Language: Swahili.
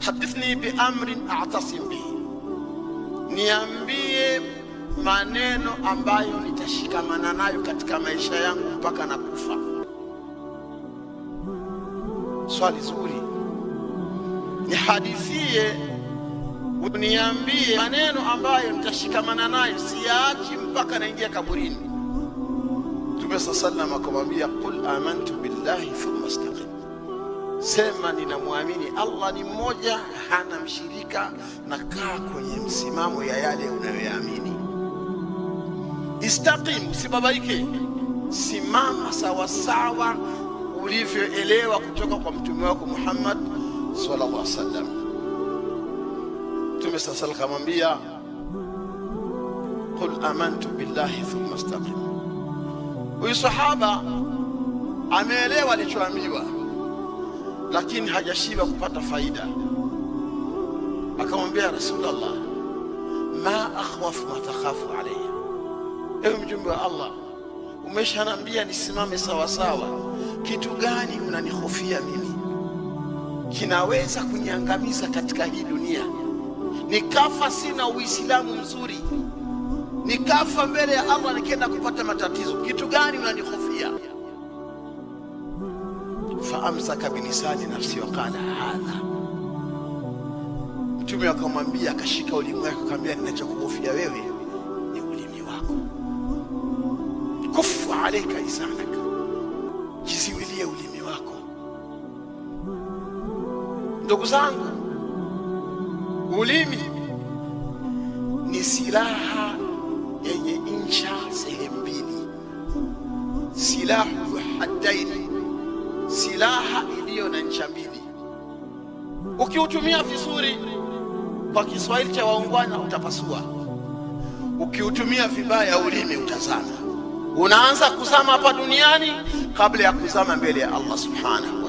hadithni bi amrin a'tasim bihi, niambie maneno ambayo nitashikamana nayo katika maisha yangu mpaka nakufa. Swali zuri. Nihadithie, uniambie maneno ambayo nitashikamana nayo siachi mpaka naingia kaburini. Mtume sallallahu akamwambia, qul amantu billahi thumma istaqim, sema ninamwamini Allah ni mmoja, hana mshirika, na kaa kwenye msimamo ya yale unayoyaamini. Istaqim, usibabaike, simama sawa sawa ulivyoelewa kutoka kwa mtume wako Muhammad sallallahu alaihi wasallam. Mtume sallallahu alaihi akamwambia, qul amantu billahi thumma istaqim. Huyu sahaba ameelewa alichoambiwa, lakini hajashiba kupata faida. Akamwambia Rasulullah, ma akhwafu ma takhafu alayya, ewe mjumbe wa Allah, umeshanambia nisimame sawa sawa, kitu gani unanihofia mimi kinaweza kuniangamiza katika hii dunia? Nikafa sina uislamu mzuri, nikafa mbele ya Allah nikienda kupata matatizo, kitu gani unanihofia? Faamsaka bilisani nafsi wa qala hadha, Mtume akamwambia, akashika ulimi wake akamwambia, ninachokuhofia wewe ni ulimi wako. Kufu alayka lisanaka, jiziwilie ulimi wako. Ndugu zangu, ulimi ni silaha yenye ncha sehemu mbili, silahu haddaini, silaha iliyo na ncha mbili. Ukiutumia vizuri, kwa Kiswahili cha waungwana, utapasua. Ukiutumia vibaya, ulimi utazama. Unaanza kuzama hapa duniani kabla ya kuzama mbele ya Allah subhanahu